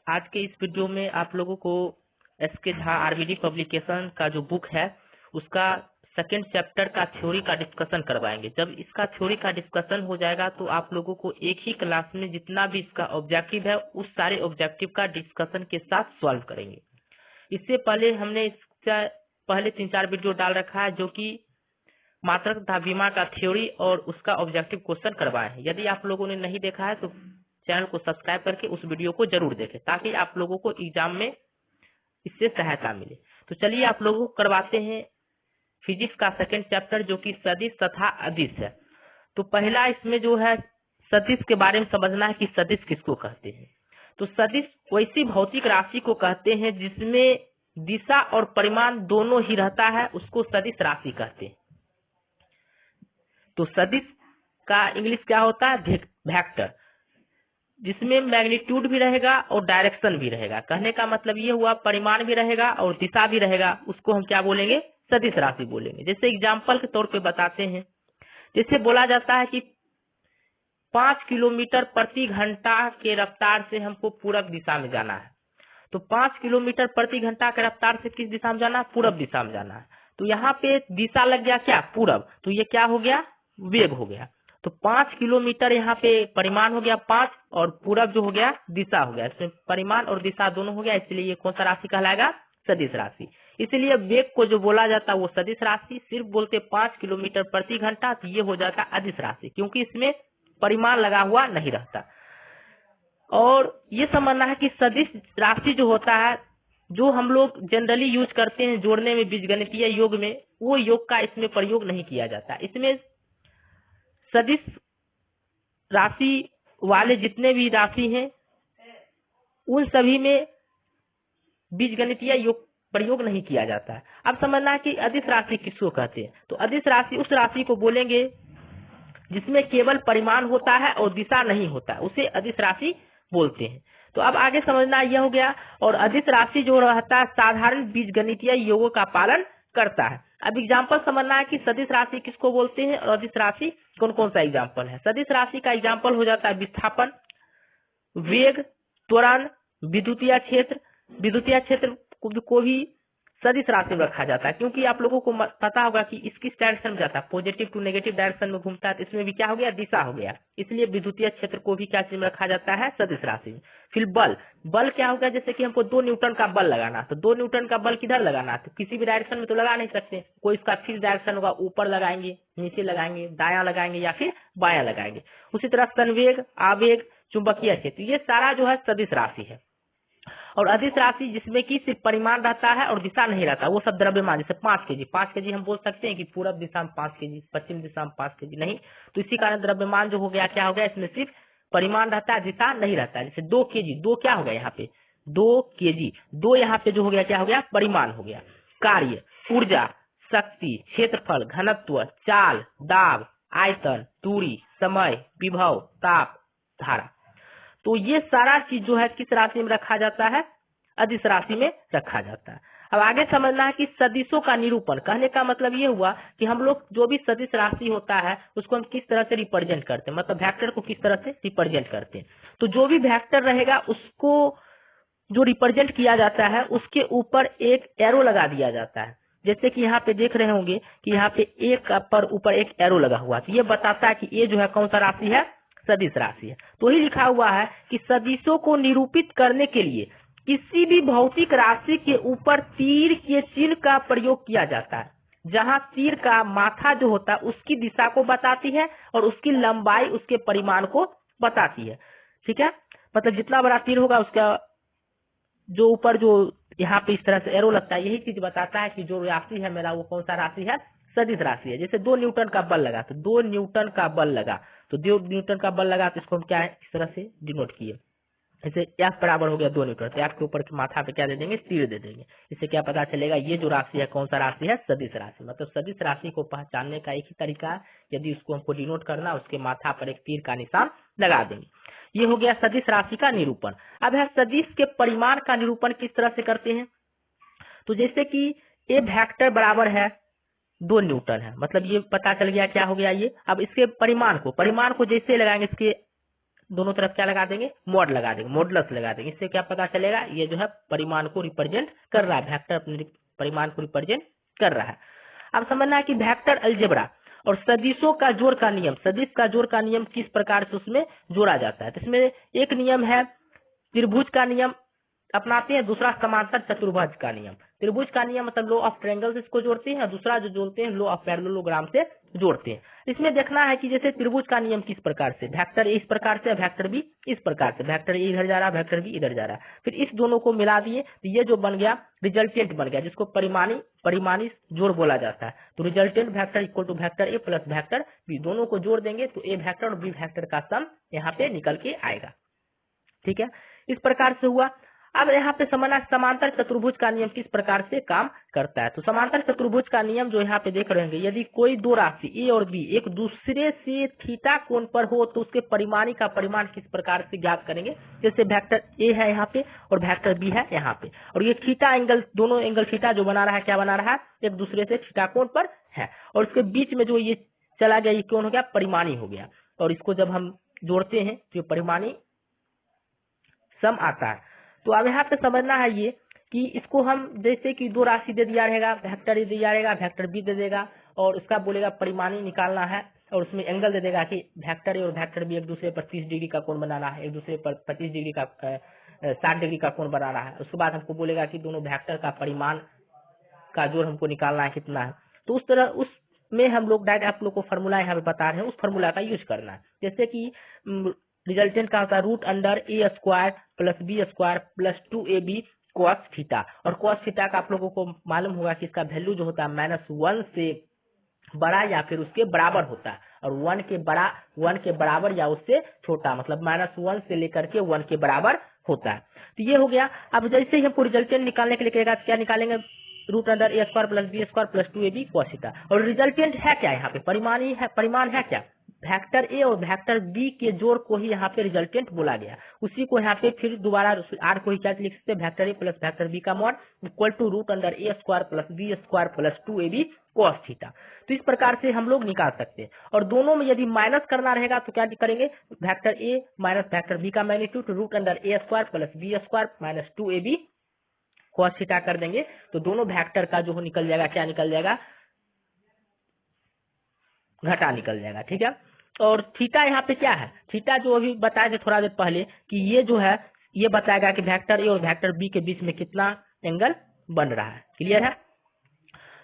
आज के इस वीडियो में आप लोगों को एसके झा आरबीडी पब्लिकेशन का जो बुक है उसका सेकेंड चैप्टर का थ्योरी का डिस्कशन करवाएंगे। जब इसका थ्योरी का डिस्कशन हो जाएगा तो आप लोगों को एक ही क्लास में जितना भी इसका ऑब्जेक्टिव है उस सारे ऑब्जेक्टिव का डिस्कशन के साथ सॉल्व करेंगे। इससे पहले हमने इसका पहले 3-4 वीडियो डाल रखा है जो कि मात्रक तथा बीमा का थ्योरी और उसका ऑब्जेक्टिव क्वेश्चन करवाए हैं। यदि आप लोगों ने नहीं देखा है तो चैनल को सब्सक्राइब करके उस वीडियो को जरूर देखें ताकि आप लोगों को एग्जाम में इससे सहायता मिले। तो चलिए आप लोगों को करवाते हैं फिजिक्स का सेकंड चैप्टर जो कि सदिश तथा अदिश है। तो पहला इसमें जो है सदिश के बारे में समझना है कि सदिश किसको कहते हैं। तो सदिश वैसी भौतिक राशि को कहते हैं जिसमें दिशा और परिमाण दोनों ही रहता है, उसको सदिश राशि कहते हैं। तो सदिश का इंग्लिश क्या होता है? वेक्टर, जिसमें मैग्नीट्यूड भी रहेगा और डायरेक्शन भी रहेगा। कहने का मतलब ये हुआ परिमाण भी रहेगा और दिशा भी रहेगा, उसको हम क्या बोलेंगे? सदिश राशि बोलेंगे। जैसे एग्जाम्पल के तौर पे बताते हैं, जैसे बोला जाता है कि 5 किलोमीटर प्रति घंटा के रफ्तार से हमको पूरब दिशा में जाना है। तो 5 किलोमीटर प्रति घंटा के रफ्तार से किस दिशा में जाना है? पूरब दिशा में जाना है। तो यहाँ पे दिशा लग गया क्या? पूरब। तो ये क्या हो गया? वेग हो गया। तो 5 किलोमीटर यहाँ पे परिमाण हो गया 5 और पूरब जो हो गया दिशा हो गया। इसमें परिमाण और दिशा दोनों हो गया, इसलिए ये कौन सा राशि कहलाएगा? सदिश राशि। इसलिए वेग को जो बोला जाता है वो सदिश राशि। सिर्फ बोलते 5 किलोमीटर प्रति घंटा तो ये हो जाता अदिश राशि, क्योंकि इसमें परिमाण लगा हुआ नहीं रहता। और ये समझना है कि सदिश राशि जो होता है, जो हम लोग जनरली यूज करते हैं जोड़ने में बीजगणितीय योग में, वो योग का इसमें प्रयोग नहीं किया जाता। इसमें सदिश राशि वाले जितने भी राशि हैं उन सभी में बीजगणितीय योग प्रयोग नहीं किया जाता है। अब समझना है कि अदिश राशि किसको कहते हैं। तो अदिश राशि उस राशि को बोलेंगे जिसमें केवल परिमाण होता है और दिशा नहीं होता, उसे अदिश राशि बोलते हैं। तो अब आगे समझना यह हो गया। और अदिश राशि जो रहता है साधारण बीजगणितीय योगों का पालन करता है। अब एग्जाम्पल समझना है कि सदिश राशि किसको बोलते हैं और अदिश राशि कौन कौन सा एग्जाम्पल है। सदिश राशि का एग्जाम्पल हो जाता है विस्थापन, वेग, त्वरण, विद्युतीय क्षेत्र। विद्युतीय क्षेत्र को भी सदिश राशि में रखा जाता है, क्योंकि आप लोगों को पता होगा कि किस डायरेक्शन में जाता है, पॉजिटिव टू नेगेटिव डायरेक्शन में घूमता है। तो इसमें भी क्या हो गया? दिशा हो गया। इसलिए विद्युतीय क्षेत्र को भी क्या चीज में रखा जाता है? सदिश राशि में। फिर बल, बल क्या होगा? जैसे कि हमको 2 न्यूटन का बल लगाना, तो 2 न्यूटन का बल किधर लगाना? तो किसी भी डायरेक्शन में तो लगा नहीं सकते, कोई इसका फिक्स डायरेक्शन होगा, ऊपर लगाएंगे, नीचे लगाएंगे, दायां लगाएंगे या फिर बायां लगाएंगे। उसी तरह संवेग, आवेग, चुंबकीय क्षेत्र, ये सारा जो है सदिश राशि है। और अदिश राशि जिसमें कि सिर्फ परिमाण रहता है और दिशा नहीं रहता, वो सब द्रव्यमान। जैसे 5 केजी हम बोल सकते हैं कि पूरब दिशा में 5 केजी, पश्चिम दिशा में 5 केजी नहीं। तो इसी कारण द्रव्यमान जो हो गया क्या हो गया? इसमें सिर्फ परिमाण रहता है, दिशा नहीं रहता है। जैसे 2 केजी, 2 क्या हो गया यहाँ पे? 2 केजी, 2 यहाँ पे जो हो गया क्या हो गया? परिमाण हो गया। कार्य, ऊर्जा, शक्ति, क्षेत्रफल, घनत्व, चाल, दाब, आयतन, दूरी, समय, विभव, ताप, धारा। तो ये सारा चीज जो है किस राशि में रखा जाता है? अदिश राशि में रखा जाता है। अब आगे समझना है कि सदिशों का निरूपण। कहने का मतलब ये हुआ कि हम लोग जो भी सदिश राशि होता है उसको हम किस तरह से रिप्रेजेंट करते हैं, मतलब वेक्टर को किस तरह से रिप्रेजेंट करते हैं। तो जो भी वेक्टर रहेगा उसको जो रिप्रेजेंट किया जाता है उसके ऊपर एक एरो लगा दिया जाता है। जैसे कि यहाँ पे देख रहे होंगे कि यहाँ पे एक पर ऊपर एक एरो लगा हुआ, तो ये बताता है कि ये जो है कौन सा राशि है? सदिश राशि है। तो ही लिखा हुआ है कि सदिशों को निरूपित करने के लिए किसी भी भौतिक राशि के ऊपर तीर के चिन्ह का प्रयोग किया जाता है, जहां तीर का माथा जो होता है उसकी दिशा को बताती है और उसकी लंबाई उसके परिमाण को बताती है। ठीक है, मतलब जितना बड़ा तीर होगा उसका जो ऊपर जो यहाँ पे इस तरह से एरो लगता है, यही चीज बताता है कि जो राशि है मेरा वो कौन सा राशि है? सदिश राशि है। जैसे 2 न्यूटन का बल लगा, तो 2 न्यूटन का बल लगा, तो 2 न्यूटन का बल लगा तो इसको हम क्या है इस तरह से डिनोट किए। जैसे F बराबर हो गया 2 न्यूटन, तो F के ऊपर माथा पे क्या दे देंगे? तीर दे देंगे। इससे क्या पता चलेगा? ये जो राशि है कौन सा राशि है? सदिश राशि। मतलब सदिश राशि को पहचानने का एक ही तरीका है, यदि उसको हमको डिनोट करना उसके माथा पर एक तीर का निशान लगा देंगे। ये हो गया सदिश राशि का निरूपण। अब है सदिश के परिमाण का निरूपण किस तरह से करते हैं। तो जैसे कि ए वेक्टर बराबर है 2 न्यूटन है, मतलब ये पता चल गया क्या हो गया ये। अब इसके परिमाण को जैसे लगाएंगे, इसके दोनों तरफ क्या लगा देंगे, मॉड लगा देंगे, मॉडुलस लगा देंगे। इससे क्या पता चलेगा, ये जो है परिमाण को रिप्रेजेंट कर रहा है, वेक्टर अपने परिमाण को रिप्रेजेंट कर रहा है। अब समझना है कि वेक्टर अलजेब्रा और सदिशों का जोड़ का नियम, सदिश का जोड़ का नियम किस प्रकार से उसमें जोड़ा जाता है। तो इसमें एक नियम है त्रिभुज का नियम अपनाते हैं, दूसरा समांतर चतुर्भुज का नियम। त्रिभुज का नियम मतलब लॉ ऑफ ट्रायंगल से इसको जोड़ते हैं, और दूसरा जो जोड़ते हैं लॉ ऑफ पैरेललोग्राम से जोड़ते हैं। इसमें देखना है कि जैसे त्रिभुज का नियम किस प्रकार से, वेक्टर ए इस प्रकार से, वेक्टर बी इस प्रकार से, वेक्टर ए इधर जा रहा है, वेक्टर बी इधर जा रहा है। फिर इस दोनों को मिला दिए तो ये जो बन गया रिजल्टेंट बन गया, जिसको परिमाणी जोड़ बोला जाता है। तो resultant vector equal to vector A plus vector B, दोनों को जोड़ देंगे तो ए वेक्टर और बी वेक्टर का सम यहाँ पे निकल के आएगा। ठीक है, इस प्रकार से हुआ। अब यहाँ पे समझना समांतर चतुर्भुज का नियम किस प्रकार से काम करता है। तो समांतर चतुर्भुज का नियम जो यहाँ पे देख रहे होंगे, यदि कोई दो राशि ए और बी एक दूसरे से थीटा कोण पर हो तो उसके परिमाणी का परिमाण किस प्रकार से ज्ञात करेंगे। जैसे वेक्टर ए है यहाँ पे और वेक्टर बी है यहाँ पे, और ये थीटा एंगल, दोनों एंगल थीटा जो बना रहा है, क्या बना रहा है, एक दूसरे से थीटा कोण पर है, और उसके बीच में जो ये चला गया, ये कौन हो गया, परिमाणी हो गया। और इसको जब हम जोड़ते हैं तो परिमाणी सम आता है। तो अब यहाँ पे समझना है ये कि इसको हम जैसे कि दो राशि दे दिया रहेगा, वेक्टर ए दिया रहेगा, वेक्टर बी दे देगा, और उसका बोलेगा परिमाणी निकालना है, और उसमें एंगल दे देगा कि वेक्टर ए और वेक्टर बी एक दूसरे पर 30 डिग्री का कोण बनाना है, एक दूसरे पर 25 डिग्री का 60 डिग्री का कोण बनाना है। उसके बाद हमको बोलेगा कि दोनों वेक्टर का परिमाण का जोड़ हमको निकालना है कितना है। तो उस तरह उसमें हम लोग डायरेक्ट आप लोग को फॉर्मूला यहाँ पे बता रहे हैं, उस फॉर्मूला का यूज करना है। जैसे कि रिजल्टेंट का होता है रूट अंडर ए square plus B square plus 2ab cos theta, और cos थीटा का आप लोगों को मालूम होगा कि इसका वैल्यू जो होता है -1 से बड़ा या फिर उसके बराबर होता है, और 1 के बराबर या उससे छोटा, मतलब -1 से लेकर के 1 के बराबर होता है। तो ये हो गया। अब जैसे ही हमको रिजल्टेंट निकालने के लिए कहेगा, क्या निकालेंगे, रूट अंडर ए square plus B square plus 2ab cos theta. और रिजल्टेंट है क्या, यहाँ पे परिमाण है क्या, वेक्टर ए और वेक्टर बी के जोड़ को ही यहाँ पे रिजल्टेंट बोला गया। उसी को यहाँ पे फिर दोबारा आर को ही क्या लिख सकते हैं, वेक्टर ए प्लस वेक्टर बी का mod equal to root under A square plus B square plus 2ab cos theta. तो इस प्रकार से हम लोग निकाल सकते हैं। और दोनों में यदि माइनस करना रहेगा तो क्या करेंगे, वेक्टर ए माइनस वेक्टर बी का मैग्नीट्यूड रूट अंडर ए square plus B square minus 2ab cos theta कर देंगे, तो दोनों वेक्टर का जो निकल जाएगा, क्या निकल जाएगा, घटा निकल जाएगा। ठीक है, और थीटा यहाँ पे क्या है, थीटा जो अभी बताए थे थोड़ा देर पहले कि ये जो है ये बताएगा कि वेक्टर ए और वेक्टर बी के बीच में कितना एंगल बन रहा है। क्लियर है,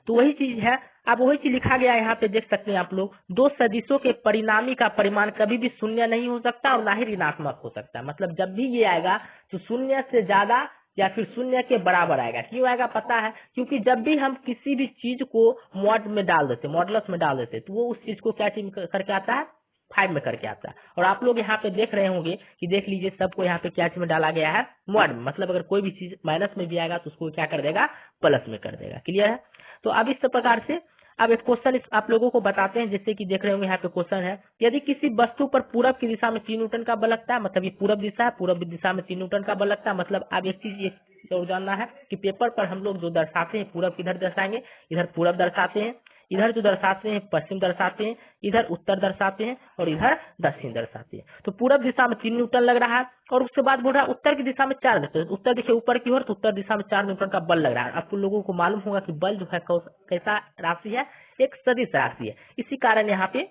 तो वही चीज है। अब वही चीज लिखा गया यहाँ पे, देख सकते हैं आप लोग, दो सदिशों के परिणामी का परिमाण कभी भी शून्य नहीं हो सकता और ना ही ऋणात्मक हो सकता है। मतलब जब भी ये आएगा तो शून्य से ज्यादा या फिर शून्य के बराबर आएगा। क्यों आएगा पता है, क्योंकि जब भी हम किसी भी चीज को मॉड में डाल देते, मॉडुलस में डाल देते, तो वो उस चीज को क्या चीज करके आता है, 5 में करके आता है। और आप लोग यहाँ पे देख रहे होंगे कि देख लीजिए सबको यहाँ पे क्या चीज में डाला गया है, मॉड में। मतलब अगर कोई भी चीज माइनस में भी आएगा तो उसको क्या कर देगा, प्लस में कर देगा। क्लियर है, तो अब इस प्रकार से अब एक क्वेश्चन आप लोगों को बताते हैं। जैसे कि देख रहे होंगे यहाँ पे क्वेश्चन है, यदि किसी वस्तु पर पूरब की दिशा में 3 न्यूटन का बल लगता है, मतलब ये पूरब दिशा है, पूरब दिशा में 3 न्यूटन का बल लगता है। मतलब अब एक चीज और जानना है कि पेपर पर हम लोग जो दर्शाते हैं, पूरब किधर दर्शाएंगे, इधर पूरब दर्शाते हैं, इधर जो दर्शाते हैं पश्चिम दर्शाते हैं, इधर उत्तर दर्शाते हैं, और इधर दक्षिण दर्शाते हैं। तो पूरब दिशा में 3 न्यूटन लग रहा है, और उसके बाद बोल रहा है उत्तर की दिशा में 4 न्यूटन। उत्तर देखिए ऊपर की ओर, तो उत्तर दिशा में 4 न्यूटन का बल लग रहा है। आप लोगों को मालूम होगा कि बल जो है कैसा राशि है, एक सदिश राशि है। इसी कारण यहाँ पे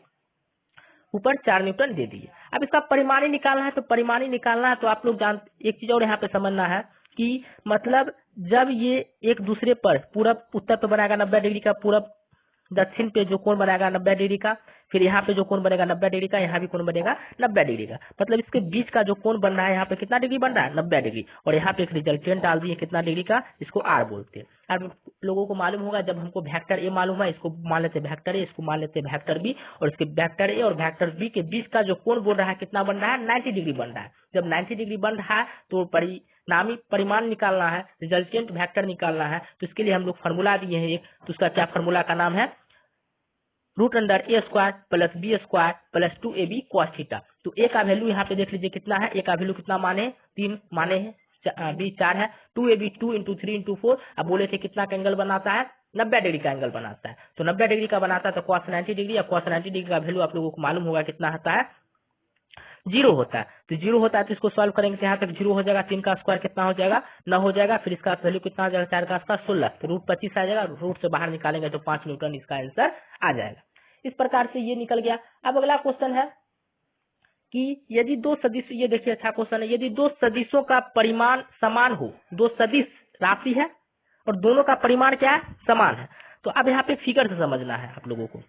ऊपर 4 न्यूटन दे दिए। अब इसका परिमाणी निकालना है, तो परिमाणी निकालना है तो आप लोग एक चीज और यहाँ पे समझना है कि मतलब जब ये एक दूसरे पर पूरब उत्तर पे बनाएगा 90 डिग्री का, पूरब दक्षिण पे जो कोण बनाएगा 90 डिग्री का, फिर यहाँ पे जो कोण बनेगा 90 डिग्री का, यहाँ भी कोण बनेगा 90 डिग्री का। मतलब इसके बीच का जो कोण बन रहा है यहाँ पे कितना डिग्री बन रहा है, 90 डिग्री। और यहाँ पे एक रिजल्टेंट डाल दिए कितना डिग्री का, इसको आर बोलते हैं। अब लोगों को मालूम होगा, जब हमको वेक्टर ए मालूम है, इसको मान लेते वेक्टर ए, इसको मान लेते वेक्टर बी, और इसके वेक्टर ए और वेक्टर बी के बीच का जो कोण बोल रहा है कितना बन रहा है, 90 डिग्री बन रहा है। जब 90 डिग्री बन रहा है तो परिमाण निकालना है, रिजल्टेंट वेक्टर निकालना है। तो इसके लिए हम लोग फॉर्मूला दिए हैं एक, तो उसका क्या फॉर्मूला का नाम है, रूट अंडर ए square plus B square plus 2ab cos theta. तो ए का वैल्यू यहाँ पे देख लीजिए कितना है, ए का वैल्यू कितना माने, 3 माने हैं, बी 4 है, 2ab 2 इंटू 3 इंटू 4। अब बोले थे कितना का एंगल बनाता है, 90 डिग्री का एंगल बनाता है। तो 90 डिग्री का बनाता है तो cos 90 डिग्री, या cos 90 डिग्री का वैल्यू आप लोगों को मालूम होगा कितना आता है, जीरो होता है। तो जीरो होता है तो इसको सॉल्व करेंगे तो यहाँ तक जीरो हो जाएगा, 3 का स्क्वायर कितना हो जाएगा 9 हो जाएगा, फिर इसका वैल्यू कितना हो जाएगा 4 का स्क्वायर 16, तो रूट 25 आ जाएगा, रूट से बाहर निकालेंगे तो 5 न्यूटन इसका आंसर आ जाएगा। इस प्रकार से ये निकल गया। अब अगला क्वेश्चन है कि यदि दो सदिश, ये देखिए अच्छा क्वेश्चन है, यदि दो सदिशों का परिमाण समान हो, दो सदिश राशि है और दोनों का परिमाण क्या है समान है, तो अब यहाँ पे फिगर से समझना है आप लोगों को।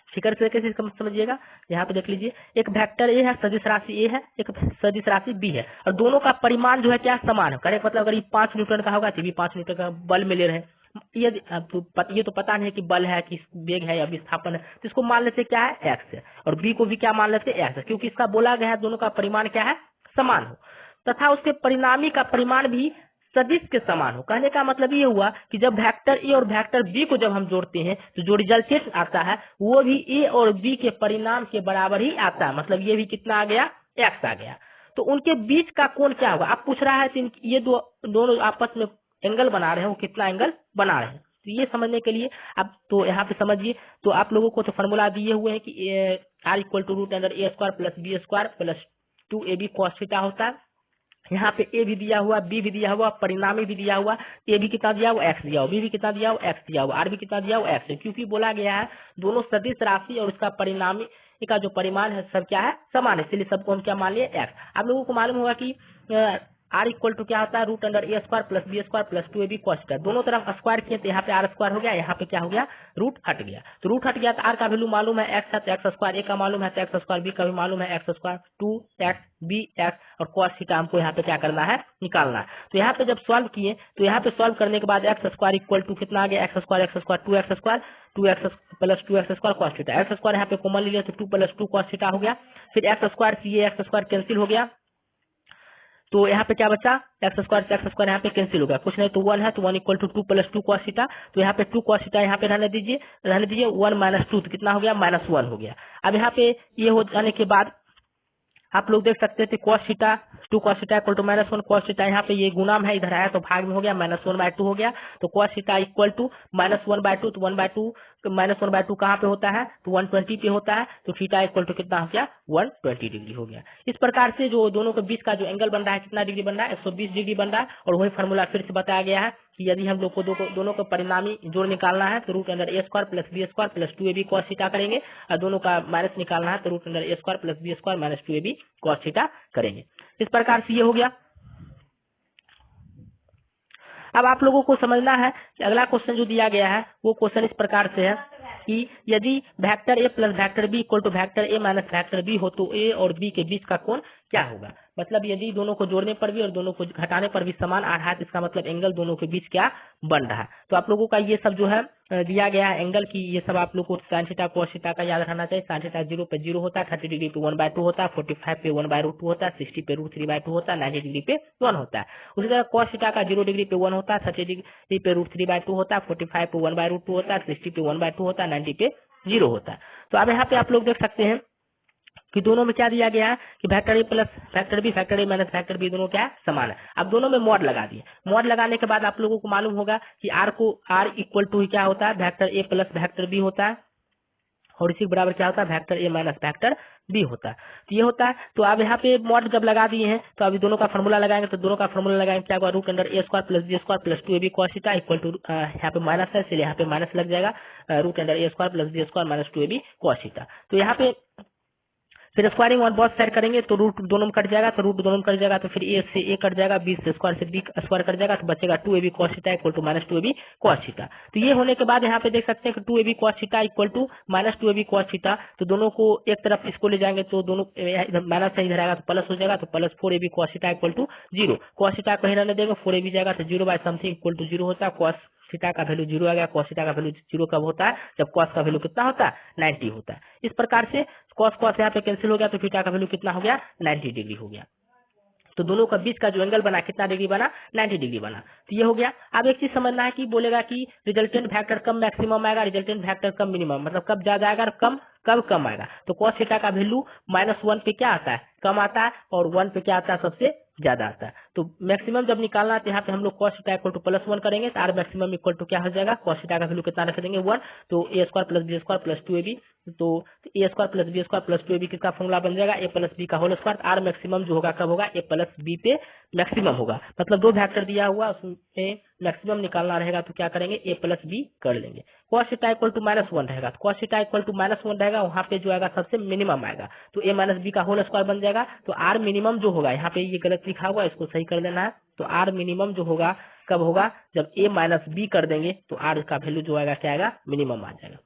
फिगर से कैसे समझिएगा, यहाँ पे देख लीजिए, एक वेक्टर ए है, सदिश राशि ए है, एक सदिश राशि बी है और दोनों का परिमाण जो है क्या समान है। करेक्ट, मतलब अगर ये 5 न्यूटन का होगा तो भी 5 न्यूटन का बल में ले रहे हैं। ये तो पता नहीं है कि बल है कि वेग है या विस्थापन है, तो इसको मान लेते क्या है एक्स है, और बी को भी क्या मान लेते एक्स है, क्योंकि इसका बोला गया है दोनों का परिमाण क्या है समान हो, तथा उसके परिणामी का परिमाण भी सदिश के समान हो। कहने का मतलब ये हुआ कि जब वेक्टर ए और वेक्टर बी को जब हम जोड़ते हैं तो जो रिजल्टेंट आता है वो भी ए और बी के परिणाम के बराबर ही आता है, मतलब ये भी कितना आ गया एक्स आ गया। तो उनके बीच का कोण क्या होगा, आप पूछ रहा है तो ये दोनों आपस में एंगल बना रहे हैं, वो कितना एंगल बना रहे हैं, तो ये समझने के लिए आप तो यहाँ पे समझिए। तो आप लोगों को तो फॉर्मूला दिए हुए हैं कि R equal to root under A square plus B square plus 2ab cos theta होता है। यहाँ पे ए भी दिया हुआ, बी भी दिया हुआ, परिणामी भी दिया हुआ, ए भी कितना दिया हुआ एक्स दिया हुआ, बी भी कितना दिया हुआ एक्स दिया हुआ, आर भी कितना दिया हुआ एक्स है, क्योंकि बोला गया है दोनों सदिश राशि और उसका परिणामी का जो परिमाण है सब क्या है समान है, इसलिए सबको हम क्या मान लिए एक्स। आप लोगों को मालूम होगा कि आर इक्वल टू क्या होता है रूट अंडर ए square plus B square plus 2ab cos theta, दोनों तरफ स्क्वायर किए तो यहाँ पे आर स्क्वायर हो गया, यहाँ पे क्या हो गया रूट हट गया, तो रूट हट गया तो आर का वैल्यू मालूम है एक्स है तो एक्स स्क्वायर, ए का मालूम है तो एक्स स्क्वायर, बी का भी मालूम है X square, 2x B X और cos थीटा हमको यहाँ पे क्या करना है निकालना है। तो यहाँ पे जब सॉल्व किए तो यहाँ पे सॉल्व करने के बाद एक्स स्क्वायर इक्वल टू कितना आ गया x square 2x square 2x plus 2x square cos theta, x square यहाँ पे कॉमन ले लिया तो 2 प्लस 2 cos थीटा हो गया, फिर एक्स स्क्वायर से ये एक्स स्क्वायर कैंसिल हो गया, तो यहाँ पे क्या बचा एक्स स्क्वायर से एक्स स्क्वायर यहाँ पे कैंसिल हो गया, कुछ नहीं तो 1 है तो 1 equal to 2 plus 2 cos theta, तो यहाँ पे 2 cos थीटा यहाँ पे रहने दीजिए 1 माइनस 2 तो कितना हो गया -1 हो गया। अब यहाँ पे ये हो जाने के बाद आप लोग देख सकते थे cos theta 2 cos theta equal to -1 cos theta, यहाँ पे ये गुणाम है इधर आया तो भाग में हो गया -1/2 हो गया, तो cos थीटा इक्वल टू -1/2, तो 1/2 -1/2 कहाँ पे होता है तो 120 पे होता है, तो थीटा इक्वल टू कितना हो गया 120 डिग्री हो गया। इस प्रकार से जो दोनों के बीच का जो एंगल बन रहा है कितना डिग्री बन रहा है 120 डिग्री बन रहा है, और वही फार्मूला फिर से बताया गया है कि यदि हम लोग को दोनों को परिणामी जोड़ निकालना है तो रूट अंडर ए square plus B square plus 2ab cos theta करेंगे, और दोनों का माइनस निकालना है तो रूट अंडर ए square plus B square minus 2ab cos theta करेंगे। इस प्रकार से ये हो गया। अब आप लोगों को समझना है कि अगला क्वेश्चन जो दिया गया है वो क्वेश्चन इस प्रकार से है कि यदि vector A plus vector B equal to vector A minus vector B हो तो ए और बी के बीच का कोण क्या होगा, मतलब यदि दोनों को जोड़ने पर भी और दोनों को घटाने पर भी समान आ रहा है तो इसका मतलब एंगल दोनों के बीच क्या बन रहा है। तो आप लोगों का ये सब जो है दिया गया है एंगल की, ये सब आप लोग को साइन थीटा cos थीटा का याद रहना चाहिए। साइन थीटा 0 पे 0 होता है, 30 डिग्री पे 1/2 होता है, 45 पे 1/√2 होता है, 60 पे √3/2 होता है, 90 डिग्री पे 1 होता है। उसी तरह cos थीटा का 0 डिग्री पे 1 होता है, 30 डिग्री पे √3/2 होता है, 45 पे 1/√2 होता है, 60 पे 1/2 होता है, 90 पे 0 होता है। तो अब यहाँ पे आप लोग देख सकते हैं कि दोनों में क्या दिया गया है कि वेक्टर ए प्लस वेक्टर बी वेक्टर ए माइनस वेक्टर बी दोनों क्या है समान है। अब दोनों में मॉड लगा दिए, मॉड लगाने के बाद आप लोगों को मालूम होगा कि आर इक्वल टू क्या होता है वेक्टर ए प्लस वेक्टर बी होता है, और इसी के बराबर क्या होता है वेक्टर ए माइनस वेक्टर बी होता है, तो ये होता है। तो अब यहाँ पे मॉड जब लगा दिए हैं तो अभी दोनों का फॉर्मूला लगाएंगे, तो दोनों का फॉर्मूला लगाएंगे क्या होगा root under A square plus B square plus 2ab cos theta equal to यहाँ पे माइनस है इसलिए यहाँ पे माइनस लग जाएगा रूट अंडर ए square plus B square minus 2ab cos theta. तो यहाँ पे फिर स्क्वायरिंग वन बहुत साइड करेंगे तो रूट दोनों में कट जाएगा, तो रूट दोनों में कट जाएगा तो फिर ए से ए कट जाएगा, बी से स्क्वायर से बी स्क्वायर कट जाएगा तो बचेगा 2ab cos theta equal to minus 2ab cos theta. तो ये होने के बाद यहाँ पे देख सकते हैं कि 2ab cos theta equal to minus 2ab cos theta, तो दोनों को एक तरफ इसको ले जाएंगे तो दोनों माइनस से इधर आएगा तो प्लस हो जाएगा, तो plus 4ab cos theta equal to 0, cos theta कहीं रहने देंगे 4ab जाएगा तो 0/समथिंग इक्वल टू 0 होता है, cos थीटा का वैल्यू 0 आ गया, cos थीटा का वैल्यू 0 कब होता है जब cos का वैल्यू कितना होता है 90 होता है। इस प्रकार से cos यहाँ पे कैंसिल हो गया तो थीटा का वैल्यू कितना हो गया 90 डिग्री हो गया। तो दोनों का बीच का जो एंगल बना कितना डिग्री बना 90 डिग्री बना, तो ये हो गया। अब एक चीज समझना है कि बोलेगा कि रिजल्टेंट वेक्टर कब मैक्सिमम आएगा, रिजल्टेंट वेक्टर कब मिनिमम, मतलब कब ज्यादा आएगा और कब कम आएगा। तो cos थीटा का वैल्यू -1 पे क्या आता है कम आता है, और 1 पे क्या आता है सबसे ज्यादा आता है। तो मैक्सिमम जब निकालना है तो यहाँ पे हम लोग cos थीटा इक्वल टू +1 करेंगे तो आर मैक्सिमम इक्वल टू क्या हो जाएगा cos थीटा का वैल्यू कितना रख देंगे 1, तो a square plus B square plus 2ab तो a square plus B square plus 2ab किसका फॉर्मूला बन जाएगा, ए प्लस बी का होल स्क्वायर। आर मैक्सिमम जो होगा कब होगा, ए प्लस बी पे मैक्सिमम होगा, मतलब दो फैक्टर दिया हुआ उसमें मैक्सिमम निकालना रहेगा तो क्या करेंगे, ए प्लस बी कर लेंगे। cos थीटा इक्वल टू -1 रहेगा, तो cos थीटा इक्वल टू -1 रहेगा, वहां पे जो आएगा सबसे मिनिमम आएगा, तो ए माइनस बी का होल स्क्वायर बन जाएगा। तो आर मिनिमम जो होगा, यहाँ पे ये गलत लिखा हुआ है, इसको सही कर लेना है। तो आर मिनिमम जो होगा कब होगा, जब ए माइनस बी कर देंगे तो आर का वैल्यू जो आएगा क्या आएगा, मिनिमम आ जाएगा।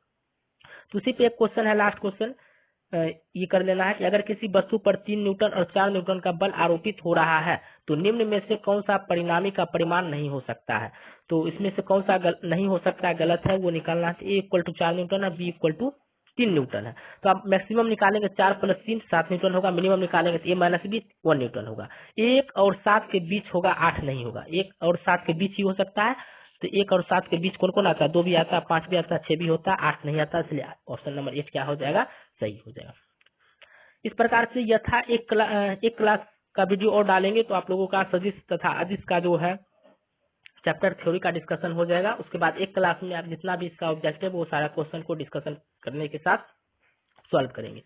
तो उसी पे एक क्वेश्चन है, लास्ट क्वेश्चन ये कर लेना है कि अगर किसी वस्तु पर 3 न्यूटन और 4 न्यूटन का बल आरोपित हो रहा है तो निम्न में से कौन सा परिणामी का परिमाण नहीं हो सकता है। तो इसमें से कौन सा नहीं हो सकता है, गलत है, वो निकालना है। ए इक्वल टू 4 न्यूटन है, बी इक्वल टू 3 न्यूटन है। तो आप मैक्सिमम निकालेंगे 4 + 3 7 न्यूटन होगा, मिनिमम निकालेंगे तो ए माइनस बी 1 न्यूटन होगा। 1 और 7 के बीच होगा, 8 नहीं होगा, 1 और 7 के बीच ही हो सकता है। तो 1 और 7 के बीच कौन कौन आता है, 2 भी आता है, 5 भी आता है, 6 भी होता है, 8 नहीं आता, इसलिए ऑप्शन नंबर 8 क्या हो जाएगा, सही हो जाएगा। इस प्रकार से यथा एक क्लास का वीडियो और डालेंगे तो आप लोगों का सदिश तथा अदिश का जो है चैप्टर थ्योरी का डिस्कशन हो जाएगा। उसके बाद एक क्लास में आप जितना भी इसका ऑब्जेक्टिव वो सारा क्वेश्चन को डिस्कशन करने के साथ सॉल्व करेंगे।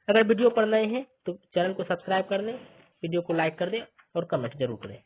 अगर वीडियो पर नए हैं तो चैनल को सब्सक्राइब कर लें, वीडियो को लाइक कर दें और कमेंट जरूर करें।